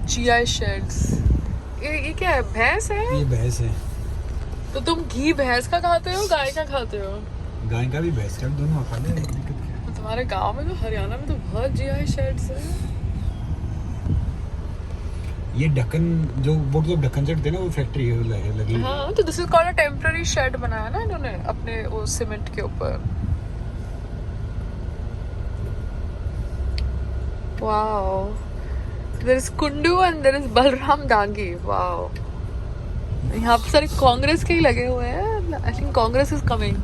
GI shades. ये क्या है, भैंस है? ये भैंस है। तो तुम घी भैंस का खाते हो, गाय का खाते हो? गाय का भी भैंस का भी दोनों खा ले, दिक्कत क्या है? तो तुम्हारे गांव में तो, हरियाणा में तो बहुत GI शेड्स है। ये ढक्कन जो वो तो ढक्कन चढ़ते ना, वो फैक्ट्री लगी। हाँ, तो this is called a temporary shed बनाया ना इन्होंने अपने वो सीमेंट के ऊपर। Wow, there is Kundu and there is Balram Dangi. Wow, यहाँ पे सारे कांग्रेस के ही लगे हुए हैं। I think Congress is coming.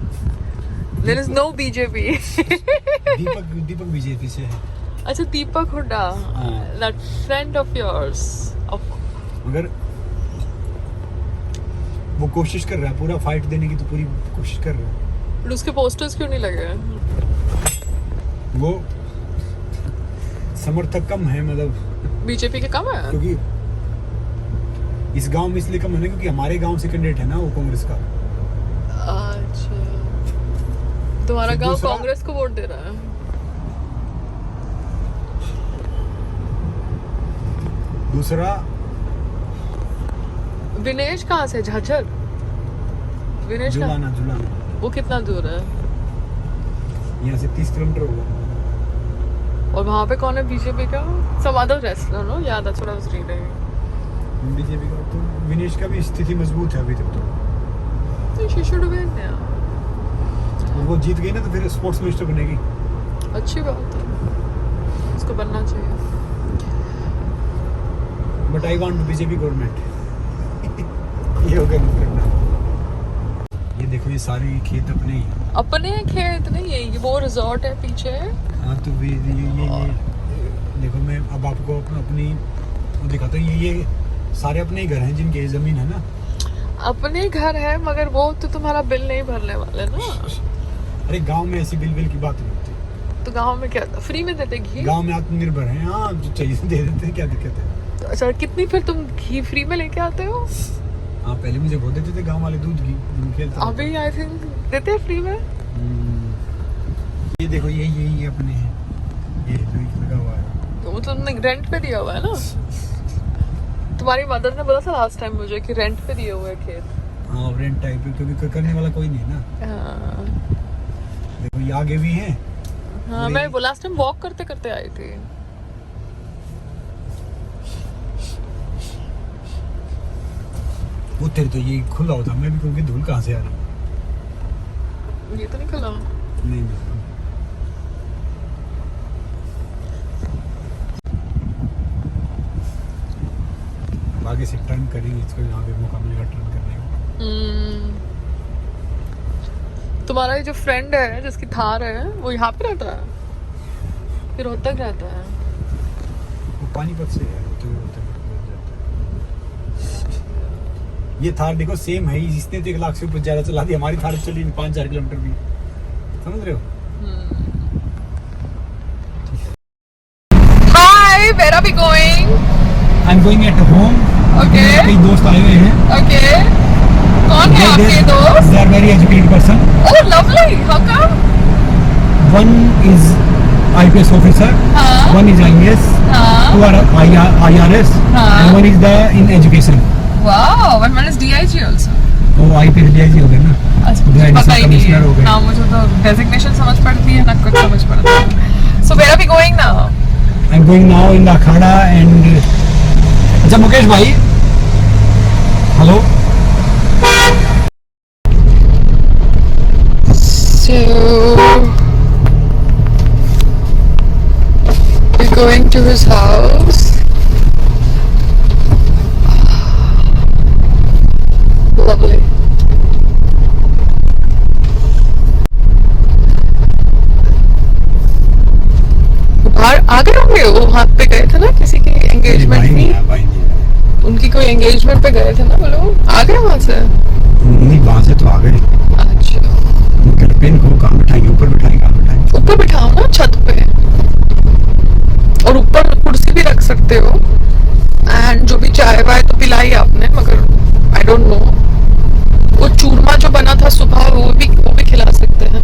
There is no BJP. Deepak BJP से है। अच्छा, Deepak Hooda, that friend of yours. मगर वो कोशिश कर रहा है पूरा फाइट देने की, तो पूरी कोशिश कर रहा है। बट उसके पोस्टर्स क्यों नहीं लगे? वो समर्थक कम है, मतलब बीजेपी के कम है? क्योंकि इस गांव में इसलिए कम है ना, क्योंकि हमारे गांव से कैंडिडेट है ना वो कांग्रेस का। अच्छा, तुम्हारा गांव दूसरा- कांग्रेस को वोट दे रहा है? दूसरा विनेश कहाँ से? झज्जर? विनेश का जुलाना वो कितना दूर है? यहाँ से 30 किलोमीटर होगा। और वहाँ पे कौन है बीजेपी का? सम अदर रेस्लर, नो याद है, थोड़ा उस रीडिंग। बीजेपी का तो विनेश का भी स्थिति मजबूत है अभी तक तो। She should win now. वो जीत गई ना तो फिर स्पोर्ट्स मिनिस्टर बनेगी। अच्छी बात है, उसको बनना चाहिए। But I want BJP government. ये हो गया करना। ये देखो, ये सारे खेत अपने ही। अपने खेत नहीं है ये, वो रिजॉर्ट है पीछे। हाँ, तो ये देखो, मैं अब आपको अपनी वो दिखाता हूँ। ये सारे अपने ही घर हैं जिनके जमीन है ना। अपने घर है, मगर वो तो तुम्हारा बिल नहीं भरने वाले ना। अरे गांव में ऐसी बिल की बात नहीं होती। तो गांव में क्या फ्री में देते घी? गांव में आत्मनिर्भर हैं। हाँ, जो चाहिए दे देते हैं, क्या दिक्कत है? तो अच्छा, कितनी फिर तुम घी फ्री में लेके आते हो? हाँ, पहले मुझे बहुत देते थे गांव वाले दूध घी। अभी आई थिंक देते हैं फ्री में। ये देखो, ये अपने हैं। ये लगा हुआ है। तो वो तुमने रेंट पे दिया हुआ है ना? तुम्हारी मदर ने बोला था लास्ट टाइम मुझे कि रेंट पे दिए हुए हैं खेत। हाँ, रेंट टाइप, क्योंकि करने वाला कोई नहीं है ना। हाँ, देखो, ये आगे भी हैं। हाँ, मैं वो लास्ट टाइम वॉक करते करते आई थी। वो तेरे तो ये खुला होता, मैं भी क्योंकि धूल कहाँ से आ रही? ये तो नहीं खुला। नहीं। आगे से टर्न करेंगे, इसको यहाँ पे मौका मिलेगा टर्न करने का। तुम्हारा ये जो फ्रेंड है जिसकी थार है, वो यहाँ पे रहता है फिर रोहतक रहता है? वो पानीपत से है, होते ये थार देखो सेम है। इसने तो 1 लाख से ऊपर ज्यादा चला दी। हमारी थार चली 5-4 किलोमीटर भी, समझ रहे हो? Hi, where are we going? I am going at home. Okay, कई दोस्त आए हुए हैं। ओके। कौन है आपके दोस्त? They are very educated person. Oh, lovely. How come? One is IPS officer. हाँ. One is IAS. हाँ. 2 are IRS. हाँ. And one is the in education. Wow, and one is DIG also. वो IPS DIG हो गए ना। अच्छा, मुझे Additional पता ही नहीं commissioner हो है। गए। हाँ, मुझे तो डेजिग्नेशन समझ पड़ती है ना, कुछ समझ पड़ता है। So where are we going now? I'm going now in the Akhara and अच्छा मुकेश भाई, hello. So we're going to his house. Lovely. बाहर आ गए होंगे, वो वहाँ पे गए थे ना किसी की एंगेजमेंट में। उनकी कोई एंगेजमेंट पे गए थे ना वो लोग, आ गए वहाँ से? नहीं, वहाँ से तो आ गए। अच्छा, घर पे इनको कहाँ बिठाएंगे? ऊपर बिठाएंगे, कहाँ बिठाएंगे? ऊपर बिठाओ ना, छत पे। और ऊपर कुर्सी भी रख सकते हो। एंड जो भी चाय वाय तो पिलाई आपने, मगर आई डोंट नो, वो चूरमा जो बना था सुबह वो भी खिला सकते हैं।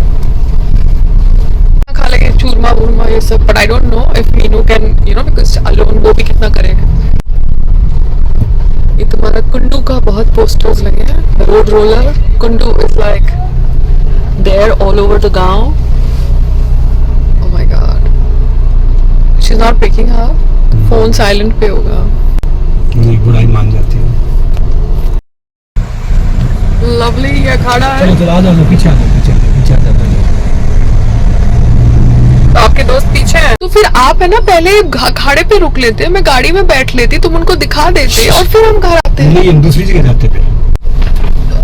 खा लेंगे चूरमा वूरमा ये सब, but I don't know if Meenu can, you know, because alone वो भी कितना करेगा। posters लगे हैं. The road roller Kundu is like there all over the गांव. Oh my god. She's not picking up. Phone silent पे होगा. नहीं, बुराई मान जाती है. Lovely ये खड़ा है. चलो आ जाओ, पीछे आ जाओ. तो आपके दोस्त पीछे हैं. तो फिर आप है ना पहले अखाड़े पे रुक लेते, मैं गाड़ी में बैठ लेती, तुम उनको दिखा देते और फिर हम घर आते हैं. नहीं, दूसरी जगह जाते पे.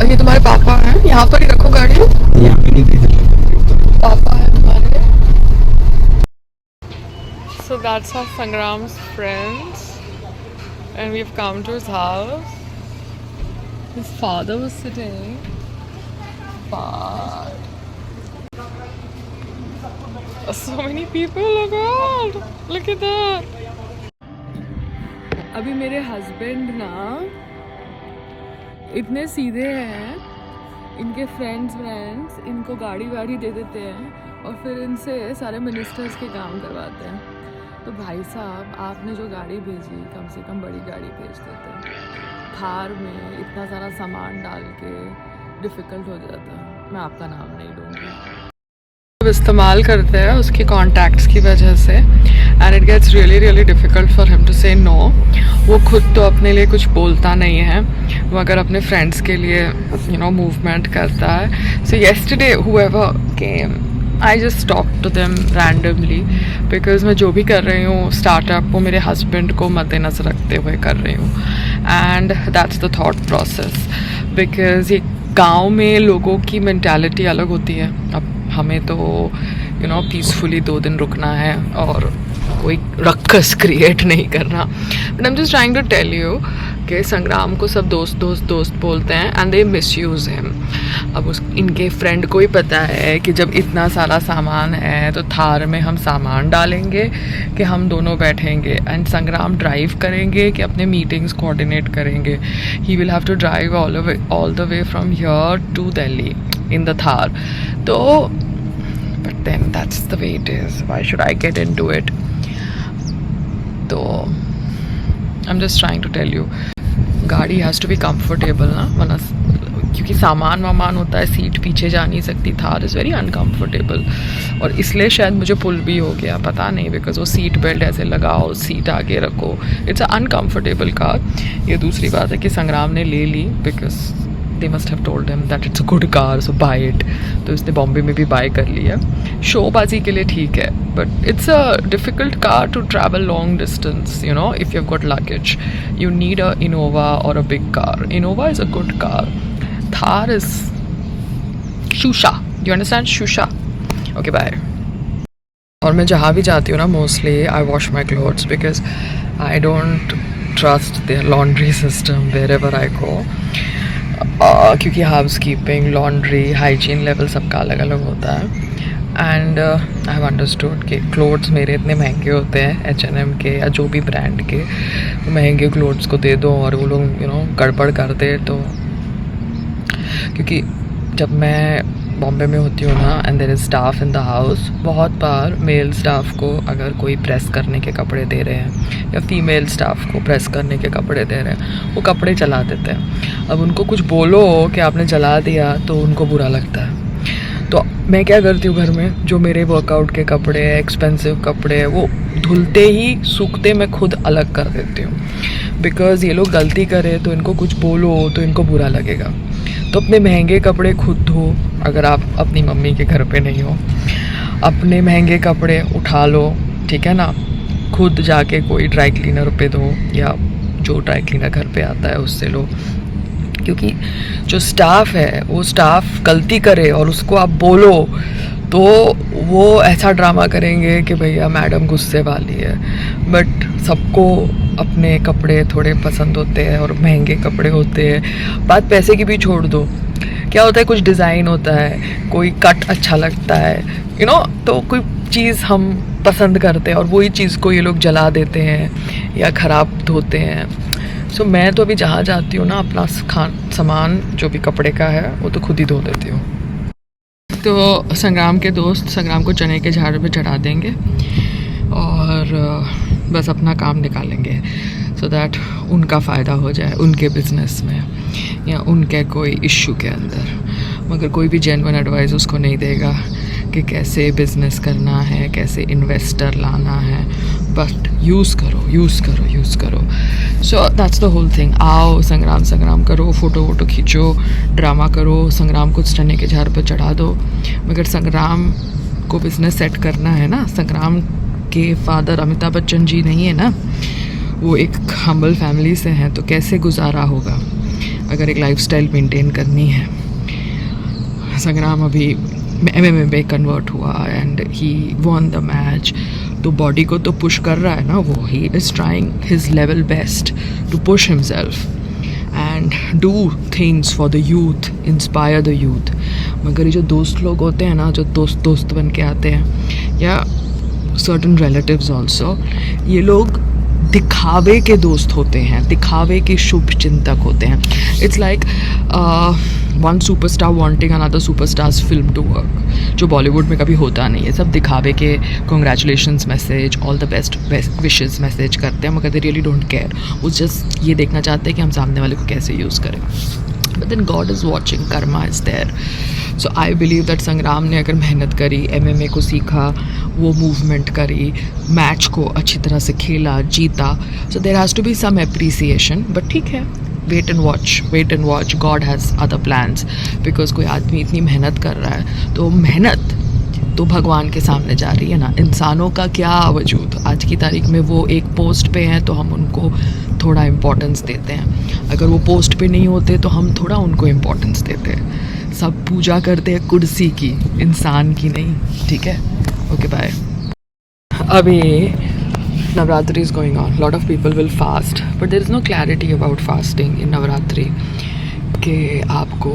ये तुम्हारे पापा हैं, यहाँ पर ही रखो गाड़ी. यहाँ पे नहीं, पापा है तुम्हारे. So that's our Sangram's friends and we've come to his house. His father was sitting, but so many people. Oh God, look at that. अभी मेरे हस्बैंड ना इतने सीधे हैं, इनके फ्रेंड्स इनको गाड़ी वाड़ी दे देते हैं और फिर इनसे सारे मिनिस्टर्स के काम करवाते हैं. तो भाई साहब आपने जो गाड़ी भेजी, कम से कम बड़ी गाड़ी भेज देते. थार में इतना सारा सामान डाल के डिफ़िकल्ट हो जाता. मैं आपका नाम नहीं लूँगी. इस्तेमाल करते हैं उसके कॉन्टैक्ट्स की वजह से and it gets really difficult for him to say no. वो खुद तो अपने लिए कुछ बोलता नहीं है मगर अपने फ्रेंड्स के लिए मूवमेंट करता है. सो yesterday whoever came I just talk to them randomly because मैं जो भी कर रही हूँ स्टार्टअप वो मेरे हस्बैंड को मद्देनज़र रखते हुए कर रही हूँ. And that's the thought process because ये गांव में लोगों की मेंटालिटी अलग होती है. अब हमें तो पीसफुली 2 दिन रुकना है और कोई रक्कस क्रिएट नहीं करना. But I am just trying to tell you कि संग्राम को सब दोस्त बोलते हैं एंड दे मिसयूज़ हिम. अब इनके फ्रेंड को ही पता है कि जब इतना सारा सामान है तो थार में हम सामान डालेंगे कि हम दोनों बैठेंगे एंड संग्राम ड्राइव करेंगे कि अपने मीटिंग्स कोऑर्डिनेट करेंगे. He will have to drive all the way from here to Delhi in the Thar. तो but then that's the way it is. Why should I get into it? तो I am just trying to tell you गाड़ी has to be comfortable ना, वरना क्योंकि सामान वामान होता है, सीट पीछे जा नहीं सकती. थार इज़ वेरी अनकम्फर्टेबल और इसलिए शायद मुझे पुल भी हो गया, पता नहीं. बिकॉज वो सीट बेल्ट ऐसे लगाओ, सीट आगे रखो, इट्स अ अनकम्फर्टेबल कार. ये दूसरी बात है कि संग्राम ने ले ली because they must have told him that it's a good car so buy it. तो इसने बॉम्बे में भी बाय कर लिया. शोबाजी के लिए ठीक है but it's a difficult car to travel long distance. If you have got luggage you need a Innova or a big car. Innova is a good car. Thar is shusha. You understand? Shusha. Okay, bye. और मैं जहाँ भी जाती हूँ ना mostly I wash my clothes because I don't trust their laundry system wherever I go. क्योंकि housekeeping, laundry, hygiene level सबका अलग अलग होता है. एंड आई हैव अंडरस्टूड कि क्लोथ्स मेरे इतने महंगे होते हैं H&M के या जो भी ब्रांड के. महंगे क्लोथ्स को दे दो और वो लोग गड़बड़ कर दे. तो क्योंकि जब मैं बॉम्बे में होती हूँ ना and there is staff in the house, बहुत बार मेल स्टाफ को अगर कोई प्रेस करने के कपड़े दे रहे हैं या फीमेल स्टाफ को प्रेस करने के कपड़े दे रहे हैं, वो कपड़े जला देते हैं. अब उनको कुछ बोलो कि आपने जला दिया तो उनको बुरा लगता है. तो मैं क्या करती हूँ घर में, जो मेरे वर्कआउट के कपड़े हैं, एक्सपेंसिव कपड़े हैं, वो धुलते ही सूखते मैं खुद अलग कर देती हूँ. बिकॉज़ ये लोग गलती करें तो इनको कुछ बोलो तो इनको बुरा लगेगा. तो अपने महंगे कपड़े खुद धो. अगर आप अपनी मम्मी के घर पे नहीं हो, अपने महंगे कपड़े उठा लो, ठीक है ना. खुद जाके कोई ड्राई क्लीनर पे दो या जो ड्राई क्लीनर घर पे आता है उससे लो. क्योंकि जो स्टाफ है वो स्टाफ गलती करे और उसको आप बोलो तो वो ऐसा ड्रामा करेंगे कि भैया मैडम गुस्से वाली है. बट सबको अपने कपड़े थोड़े पसंद होते हैं और महंगे कपड़े होते हैं. बात पैसे की भी छोड़ दो. क्या होता है, कुछ डिज़ाइन होता है, कोई कट अच्छा लगता है, तो कोई चीज़ हम पसंद करते हैं और वही चीज़ को ये लोग जला देते हैं या ख़राब धोते हैं. सो मैं तो अभी जहाँ जाती हूँ ना, अपना सामान जो भी कपड़े का है वो तो खुद ही धो देती हूँ. तो संग्राम के दोस्त संग्राम को चने के झाड़ पे चढ़ा देंगे और बस अपना काम निकालेंगे सो दैट उनका फ़ायदा हो जाए उनके बिज़नेस में. या उनके कोई इशू के अंदर, मगर कोई भी जेन्युइन एडवाइस उसको नहीं देगा कि कैसे बिज़नेस करना है, कैसे इन्वेस्टर लाना है, बट यूज़ करो, यूज़ करो, यूज़ करो. So that's the whole thing. आओ, संग्राम करो, फ़ोटो वोटो खींचो, ड्रामा करो, संग्राम को चने के झाड़ पर चढ़ा दो. मगर संग्राम को बिज़नेस सेट करना है ना. संग्राम के फादर अमिताभ बच्चन जी नहीं है ना, वो एक हम्बल फैमिली से हैं, तो कैसे गुजारा होगा अगर एक लाइफस्टाइल मेंटेन करनी है. संग्राम अभी MMA में कन्वर्ट हुआ and he won the match, तो बॉडी को तो पुश कर रहा है ना वो. He is trying his level best to push himself and do things for the youth, inspire the youth. मगर ये जो दोस्त लोग होते हैं ना, जो दोस्त बन के आते हैं, या सर्टन रिलेटिव्स ऑल्सो, ये लोग दिखावे के दोस्त होते हैं, दिखावे के शुभ चिंतक होते हैं. It's like one superstar wanting another superstars film to work, जो बॉलीवुड में कभी होता नहीं है. सब दिखावे के congratulations message, all the best wishes message करते हैं, मगर दे रियली डोंट केयर. वो जस्ट ये देखना चाहते हैं कि हम सामने वाले को कैसे यूज़ करें. But then God is watching, karma is there. So I believe that Sangram ने अगर मेहनत करी, MMA को सीखा, वो मूवमेंट करी, मैच को अच्छी तरह से खेला, जीता, so there has to be some appreciation. But ठीक है, wait and watch. God has other plans. Because कोई आदमी इतनी मेहनत कर रहा है, तो मेहनत तो भगवान के सामने जा रही है ना. इंसानों का क्या वजूद. आज की तारीख में वो एक पोस्ट पे हैं तो हम उनको थोड़ा इम्पोर्टेंस देते हैं. अगर वो पोस्ट पे नहीं होते तो हम थोड़ा उनको इम्पोर्टेंस देते हैं. सब पूजा करते हैं कुर्सी की, इंसान की नहीं. ठीक है, ओके बाय. अभी Navratri is going on. Lot of people will fast, but there is no clarity about fasting in Navratri. कि आपको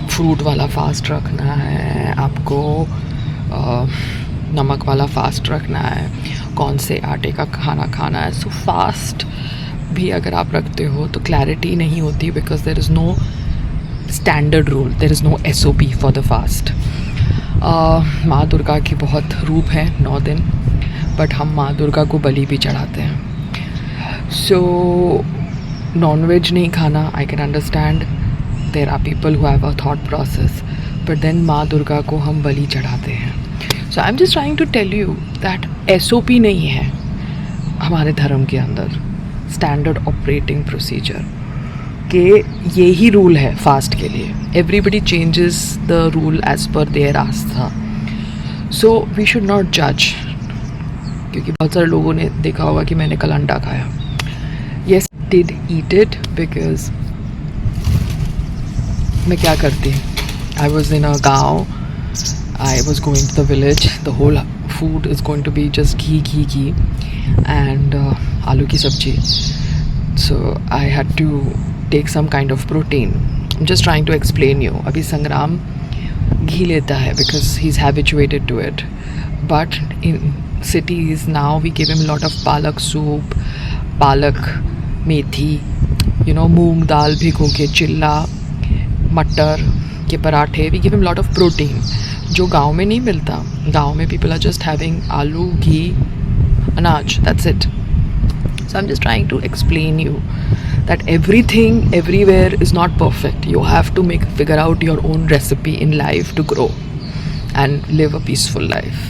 फ्रूट वाला फास्ट रखना है, आपको नमक वाला फास्ट रखना है, कौन से आटे का खाना खाना है. सो फास्ट भी अगर आप रखते हो तो क्लैरिटी नहीं होती, because there is no standard rule, there is no SOP for the fast. माँ दुर्गा की बहुत रूप है 9 दिन, बट हम माँ दुर्गा को बलि भी चढ़ाते हैं. सो नॉन वेज नहीं खाना, I can understand. There are people who have a thought process, but then माँ दुर्गा को हम बलि चढ़ाते हैं. So I am just trying to tell you that SOP नहीं है हमारे धर्म के अंदर, स्टैंडर्ड ऑपरेटिंग प्रोसीजर के ये ही रूल है फास्ट के लिए. Everybody changes the rule as per their आस्था. सो वी शुड नॉट जज, क्योंकि बहुत सारे लोगों ने देखा होगा कि मैंने कल अंडा खाया. Yes, did eat it because मैं क्या करती, आई वॉज इन अ गाँव, I was going to the village, the whole food is going to be just ghee and आलू की सब्जी. So I had to take some kind of protein. I am just trying to explain you. अभी संग्राम घी लेता है because he is habituated to it, but in cities now we give him a lot of palak soup, palak methi, मूंग दाल भिगो के, चिल्ला, मटर के पराठे. we give him a lot of protein, जो गांव में नहीं मिलता. गांव में people are just having आलू, घी, अनाज, that's it. So I'm just trying to explain you that everything everywhere is not perfect. You have to figure out your own recipe in life to grow and live a peaceful life.